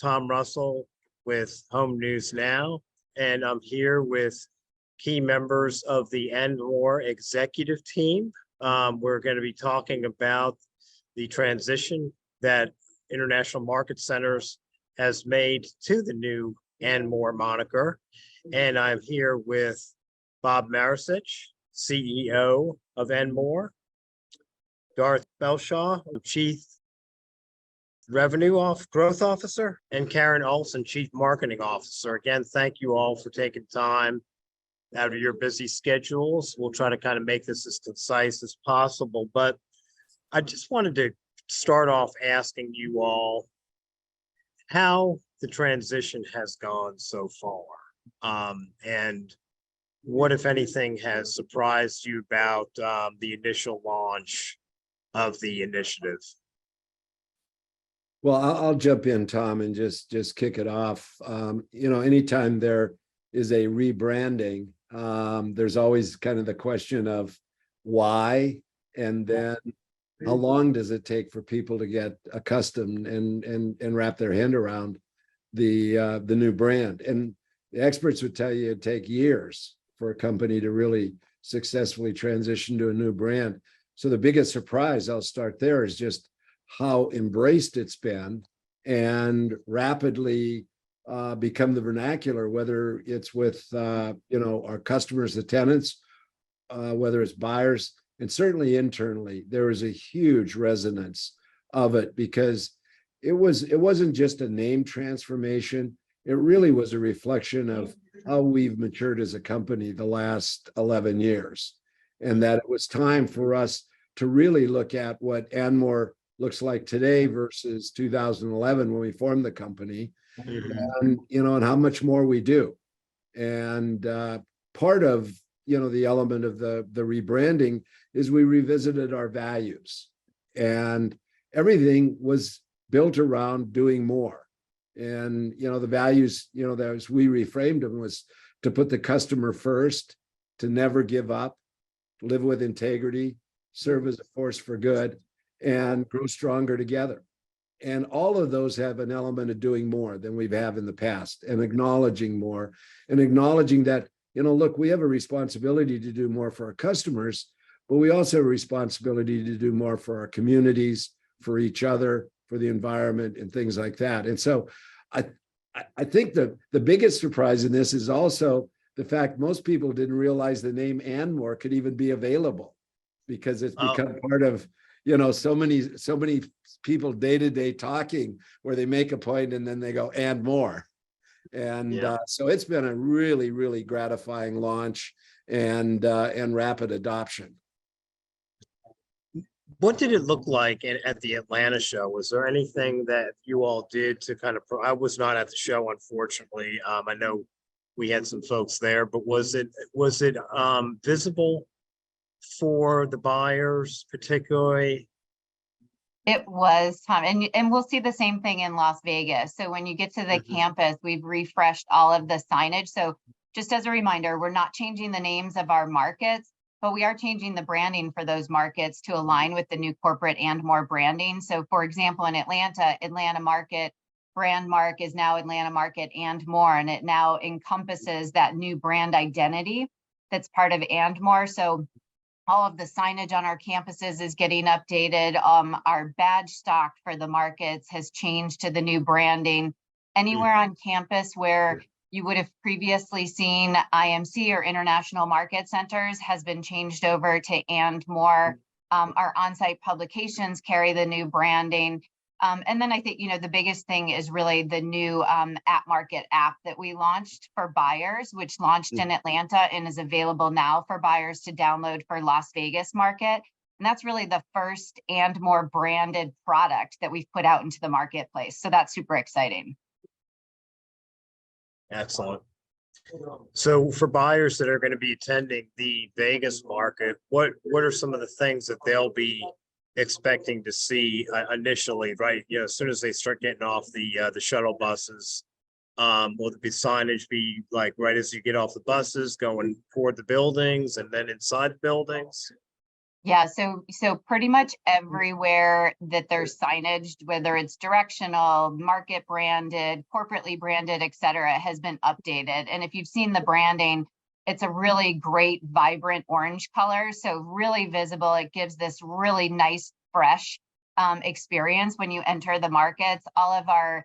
Tom Russell with Home News Now, and I'm here with key members of the Andmore executive team. We're going to be talking about the transition that International Market Centers has made to the new Andmore moniker. And I'm here with Bob Maricich, CEO of Andmore, Dorothy Belshaw, Chief Growth Officer, and Karen Olson, Chief Marketing Officer. Again, thank you all for taking time out of your busy schedules. We'll try to kind of make this as concise as possible, but I just wanted to start off asking you all how the transition has gone so far, and what, if anything, has surprised you about the initial launch of the initiative? Well, I'll jump in, Tom, and just kick it off. Anytime there is a rebranding, there's always kind of the question of why, and then how long does it take for people to get accustomed and wrap their hand around the new brand. And the experts would tell you it'd take years for a company to really successfully transition to a new brand. So the biggest surprise, I'll start there, is just how embraced it's been and rapidly become the vernacular, whether it's with our customers, the tenants, whether it's buyers, and certainly internally. There was a huge resonance of it because it wasn't just a name transformation. It really was a reflection of how we've matured as a company the last 11 years, and that it was time for us to really look at what Andmore looks like today versus 2011 when we formed the company, and how much more we do. And part of the element of the rebranding is we revisited our values, and everything was built around doing more. And the values, that as we reframed them, was to put the customer first, to never give up, live with integrity, serve as a force for good, and grow stronger together. And all of those have an element of doing more than we've had in the past, and acknowledging more, and acknowledging that, look, we have a responsibility to do more for our customers, but we also have a responsibility to do more for our communities, for each other, for the environment, and things like that. And so I think the biggest surprise in this is also the fact most people didn't realize the name Andmore could even be available, because it's become part of so many people day-to-day talking, where they make a point and then they go and more. And so it's been a really, really gratifying launch and rapid adoption. What did it look like at the Atlanta show? Was there anything that you all did to kind of, I was not at the show, unfortunately. I know we had some folks there, but was it visible for the buyers particularly? It was, Tom, and we'll see the same thing in Las Vegas. So when you get to the campus, we've refreshed all of the signage. So just as a reminder, we're not changing the names of our markets, but we are changing the branding for those markets to align with the new corporate Andmore branding. So for example, in Atlanta Market brand mark is now Atlanta Market Andmore, and it now encompasses that new brand identity that's part of Andmore. So all of the signage on our campuses is getting updated. Our badge stock for the markets has changed to the new branding. Anywhere on campus where you would have previously seen IMC or International Market Centers has been changed over to Andmore. Our on-site publications carry the new branding. And then I think, the biggest thing is really the new at-market app that we launched for buyers, which launched in Atlanta and is available now for buyers to download for Las Vegas market. And that's really the first Andmore branded product that we've put out into the marketplace. So that's super exciting. Excellent. So for buyers that are going to be attending the Vegas market, what are some of the things that they'll be expecting to see initially, right? As soon as they start getting off the shuttle buses, will the signage be like right as you get off the buses going toward the buildings and then inside buildings? Yeah, so pretty much everywhere that there's signage, whether it's directional, market branded, corporately branded, et cetera, has been updated. And if you've seen the branding, it's a really great, vibrant orange color. So really visible. It gives this really nice, fresh experience when you enter the markets. All of our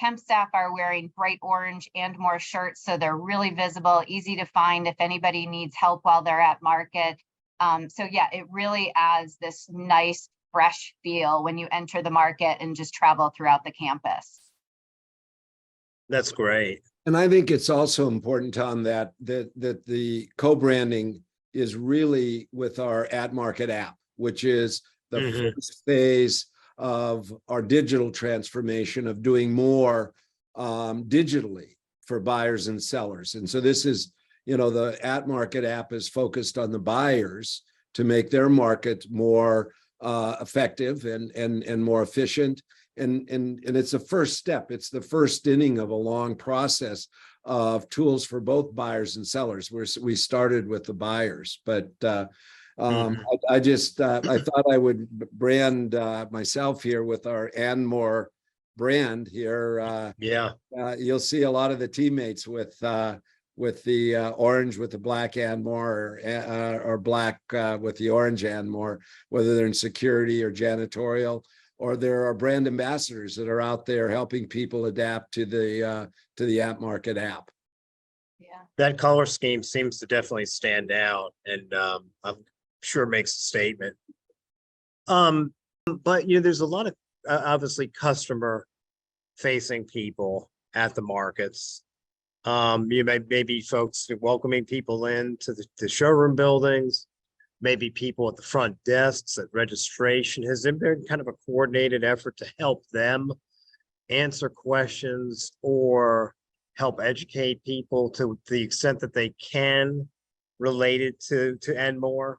temp staff are wearing bright orange Andmore shirts, so they're really visible, easy to find if anybody needs help while they're at market. So yeah, it really adds this nice, fresh feel when you enter the market and just travel throughout the campus. That's great. And I think it's also important, Tom, that the co-branding is really with our at market app, which is the first phase of our digital transformation of doing more digitally for buyers and sellers. And so this is, the at market app is focused on the buyers to make their market more effective and more efficient. And it's the first step. It's the first inning of a long process of tools for both buyers and sellers. We started with the buyers, but I thought I would brand myself here with our Andmore brand here. Yeah. You'll see a lot of the teammates with the orange with the black Andmore or black with the orange Andmore, whether they're in security or janitorial, or there are brand ambassadors that are out there helping people adapt to the app market app. Yeah. That color scheme seems to definitely stand out, and I'm sure makes a statement. But there's a lot of obviously customer facing people at the markets. You maybe folks welcoming people into the showroom buildings, maybe people at the front desks at registration. Has there been kind of a coordinated effort to help them answer questions or help educate people to the extent that they can related to Andmore?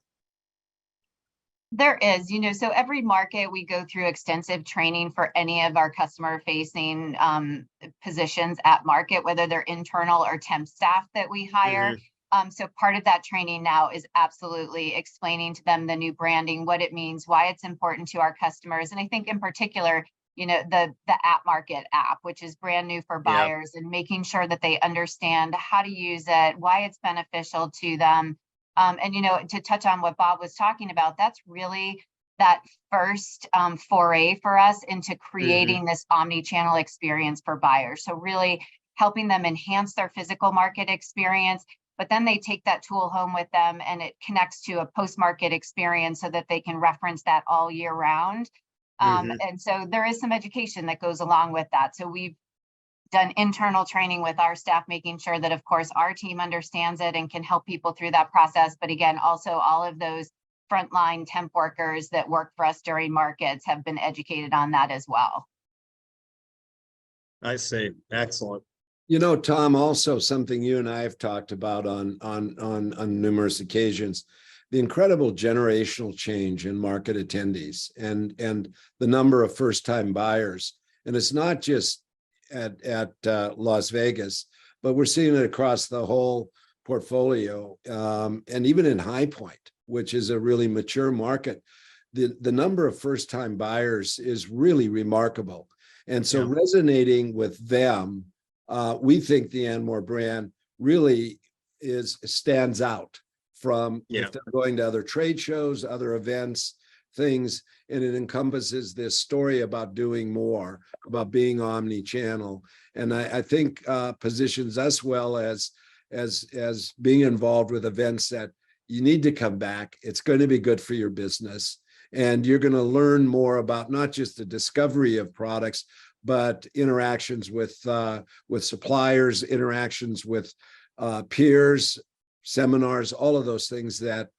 There is, so every market we go through extensive training for any of our customer facing positions at market, whether they're internal or temp staff that we hire. So part of that training now is absolutely explaining to them the new branding, what it means, why it's important to our customers. And I think in particular, the at market app, which is brand new for buyers, and making sure that they understand how to use it, why it's beneficial to them. And, to touch on what Bob was talking about, that's really that first foray for us into creating this omni-channel experience for buyers. So really helping them enhance their physical market experience, but then they take that tool home with them and it connects to a post-market experience so that they can reference that all year round. And so there is some education that goes along with that. So we've done internal training with our staff, making sure that, of course, our team understands it and can help people through that process. But again, also all of those frontline temp workers that work for us during markets have been educated on that as well. I see. Excellent. Tom, also something you and I have talked about on numerous occasions, the incredible generational change in market attendees and the number of first-time buyers. And it's not just at Las Vegas, but we're seeing it across the whole portfolio, and even in High Point, which is a really mature market. The number of first-time buyers is really remarkable. And so resonating with them, we think the Andmore brand really stands out from if they're going to other trade shows, other events, things, and it encompasses this story about doing more, about being omni-channel. And I think positions us well as being involved with events that you need to come back. It's going to be good for your business. And you're going to learn more about not just the discovery of products, but interactions with suppliers, interactions with peers, seminars, all of those things that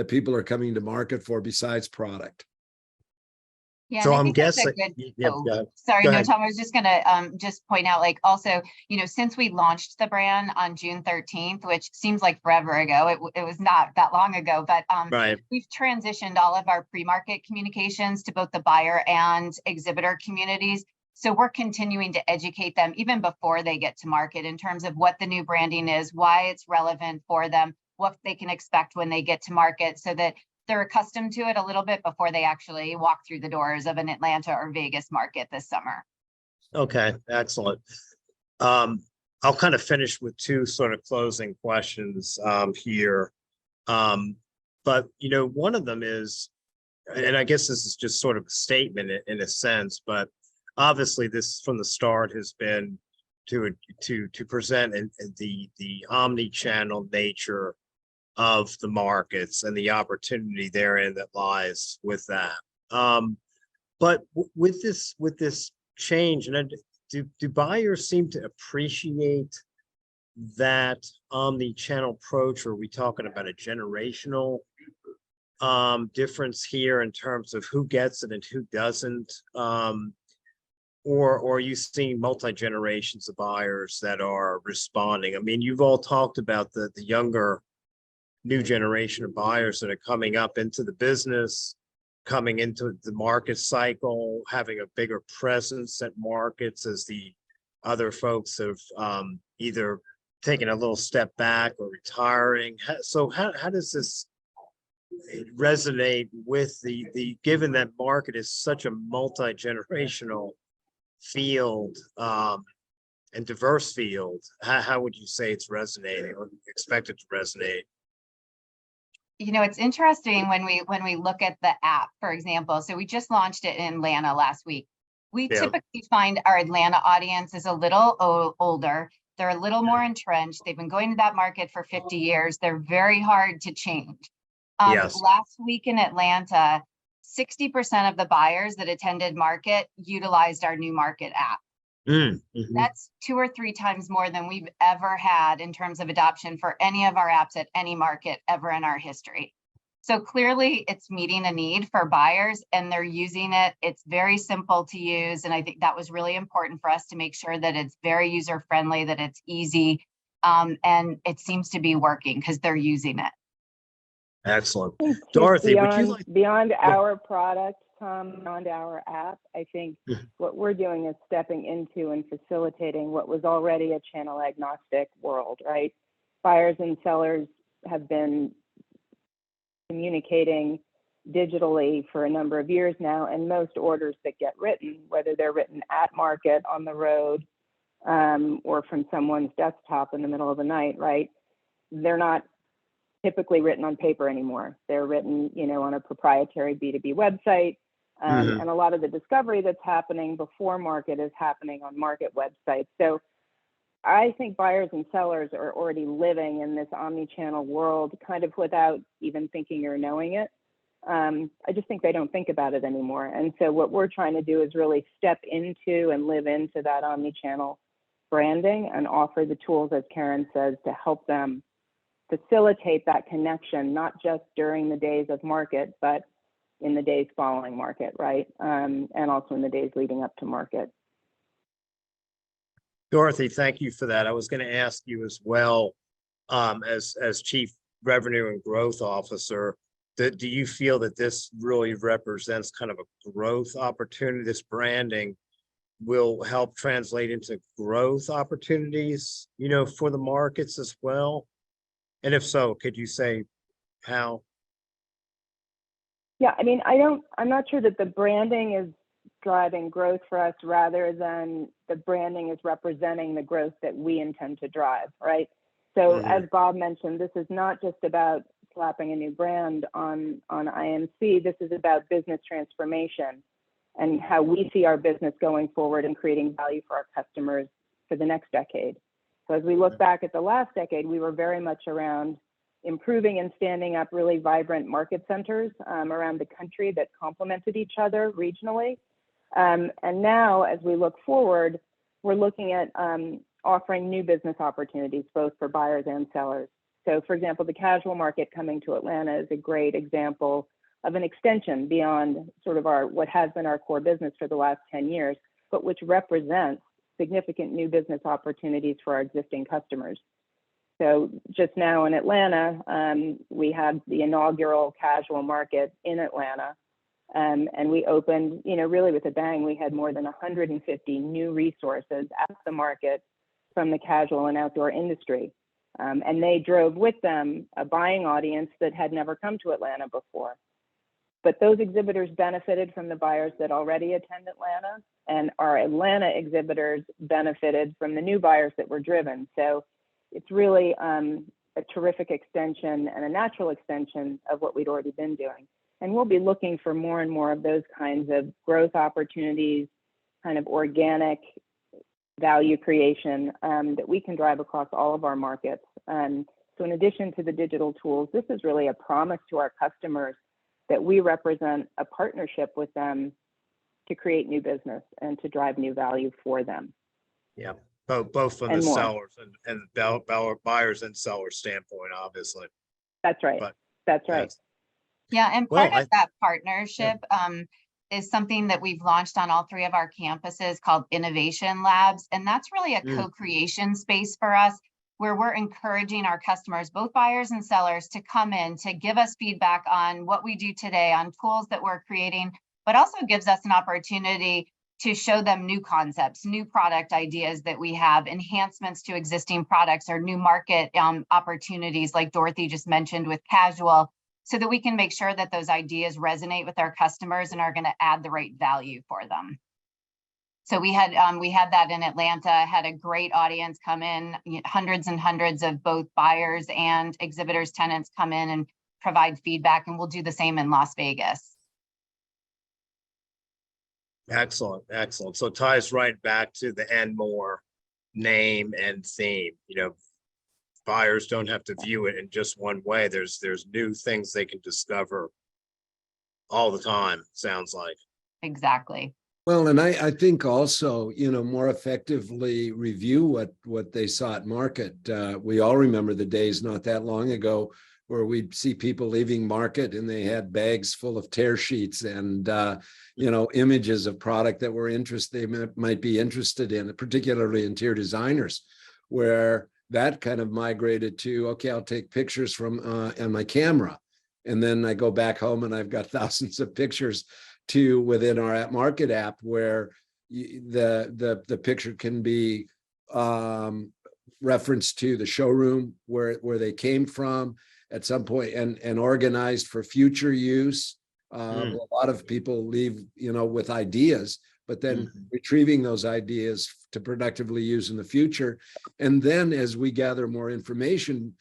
people are coming to market for besides product. Yeah, So and I I'm think that's a guessing. good- sorry, no, Tom, I was just gonna just point out, like, also, since we launched the brand on June 13th, which seems like forever ago, it was not that long ago, but we've transitioned all of our pre-market communications to both the buyer and exhibitor communities. So we're continuing to educate them even before they get to market in terms of what the new branding is, why it's relevant for them, what they can expect when they get to market, so that they're accustomed to it a little bit before they actually walk through the doors of an Atlanta or Vegas market this summer. Okay, excellent. I'll kind of finish with two sort of closing questions here. But one of them is, and I guess this is just sort of a statement in a sense, but obviously this from the start has been to present the omni-channel nature of the markets and the opportunity therein that lies with that. But with this change, and do buyers seem to appreciate that omni-channel approach, or are we talking about a generational difference here in terms of who gets it and who doesn't? Or are you seeing multi-generations of buyers that are responding? I mean, you've all talked about the younger new generation of buyers that are coming up into the business, coming into the market cycle, having a bigger presence at markets as the other folks have either taken a little step back or retiring. So how does this resonate with the given that market is such a multi-generational field and diverse field? How would you say it's resonating or expected to resonate? It's interesting when we look at the app, for example. So we just launched it in Atlanta last week. We typically find our Atlanta audience is a little older. They're a little more entrenched. They've been going to that market for 50 years. They're very hard to change. Last week in Atlanta, 60% of the buyers that attended market utilized our new market app. That's 2 or 3 times more than we've ever had in terms of adoption for any of our apps at any market ever in our history. So clearly it's meeting a need for buyers and they're using it. It's very simple to use. And I think that was really important for us to make sure that it's very user friendly, that it's easy. And it seems to be working because they're using it. Excellent. Dorothy, would you like beyond our product, Tom, beyond our app, I think what we're doing is stepping into and facilitating what was already a channel agnostic world, right? Buyers and sellers have been communicating digitally for a number of years now, and most orders that get written, whether they're written at market, on the road, or from someone's desktop in the middle of the night, right? They're not typically written on paper anymore. They're written, on a proprietary B2B website. And a lot of the discovery that's happening before market is happening on market websites. So I think buyers and sellers are already living in this omni-channel world kind of without even thinking or knowing it. I just think they don't think about it anymore. And so what we're trying to do is really step into and live into that omni-channel branding and offer the tools, as Karen says, to help them facilitate that connection, not just during the days of market, but in the days following market, right? And also in the days leading up to market. Dorothy, thank you for that. I was going to ask you as well, as Chief Revenue and Growth Officer, do you feel that this really represents kind of a growth opportunity? This branding will help translate into growth opportunities, for the markets as well? And if so, could you say how? Yeah, I mean, I'm not sure that the branding is driving growth for us, rather than the branding is representing the growth that we intend to drive, right? So as Bob mentioned, this is not just about slapping a new brand on IMC. This is about business transformation and how we see our business going forward and creating value for our customers for the next decade. So as we look back at the last decade, we were very much around improving and standing up really vibrant market centers around the country that complemented each other regionally. And now, as we look forward, we're looking at offering new business opportunities, both for buyers and sellers. So for example, the casual market coming to Atlanta is a great example of an extension beyond sort of what has been our core business for the last 10 years, but which represents significant new business opportunities for our existing customers. So just now in Atlanta, we had the inaugural casual market in Atlanta, and we opened, really with a bang. We had more than 150 new resources at the market from the casual and outdoor industry. And they drove with them a buying audience that had never come to Atlanta before. But those exhibitors benefited from the buyers that already attend Atlanta, and our Atlanta exhibitors benefited from the new buyers that were driven. So it's really a terrific extension and a natural extension of what we'd already been doing. And we'll be looking for more and more of those kinds of growth opportunities, kind of organic value creation that we can drive across all of our markets. So in addition to the digital tools, this is really a promise to our customers that we represent a partnership with them to create new business and to drive new value for them. Yeah, both from the And more. sellers and buyers and sellers standpoint, obviously. That's right. But That's right. Yeah, and Well, part of that partnership is something that we've launched on all 3 of our campuses called Innovation Labs. And that's really a co-creation space for us, where we're encouraging our customers, both buyers and sellers, to come in to give us feedback on what we do today, on tools that we're creating, but also gives us an opportunity to show them new concepts, new product ideas that we have, enhancements to existing products, or new market opportunities like Dorothy just mentioned with casual, so that we can make sure that those ideas resonate with our customers and are going to add the right value for them. So we had that in Atlanta, had a great audience come in, hundreds and hundreds of both buyers and exhibitors, tenants come in and provide feedback, and we'll do the same in Las Vegas. excellent, excellent. So it ties right back to the Andmore name and theme. You know, buyers don't have to view it in just one way. There's new things they can discover all the time, sounds like. Exactly. Well, and I think also, you know, more effectively review what they saw at market. We all remember the days not that long ago where we'd see people leaving market and they had bags full of tear sheets and, you know, images of product that were they might be interested in, particularly interior designers, where that kind of migrated to, okay, I'll take pictures from on my camera. And then I go back home and I've got thousands of pictures to within our at market app, where the picture can be referenced to the showroom where they came from at some point, and organized for future use. A lot of people leave, you know, with ideas, but then retrieving those ideas to productively use in the future. And then as we gather more information,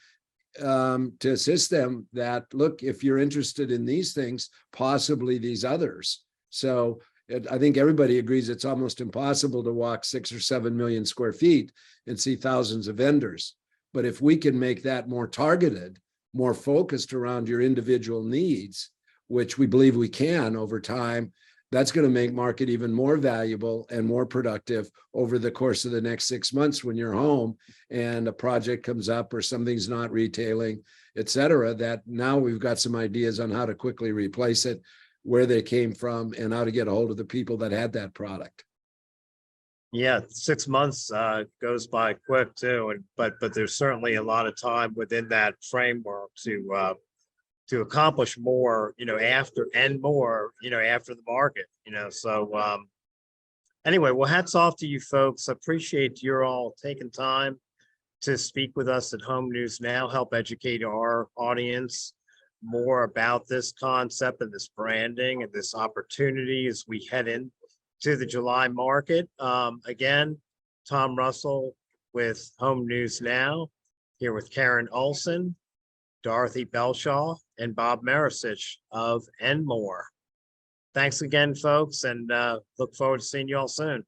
to assist them that, look, if you're interested in these things, possibly these others. So I think everybody agrees it's almost impossible to walk 6 or 7 million square feet and see thousands of vendors. But if we can make that more targeted, more focused around your individual needs, which we believe we can over time, that's going to make market even more valuable and more productive over the course of the next 6 months when you're home and a project comes up or something's not retailing, et cetera, that now we've got some ideas on how to quickly replace it, where they came from, and how to get a hold of the people that had that product. Yeah, 6 months goes by quick too, but there's certainly a lot of time within that framework to accomplish more, you know, after the market, you know. So anyway, well, hats off to you folks. Appreciate you're all taking time to speak with us at Home News Now, help educate our audience more about this concept and this branding and this opportunity as we head in to the July market. Again, Tom Russell with Home News Now, here with Karen Olson, Dorothy Belshaw, and Bob Maricich of Andmore. Thanks again, folks, and look forward to seeing you all soon.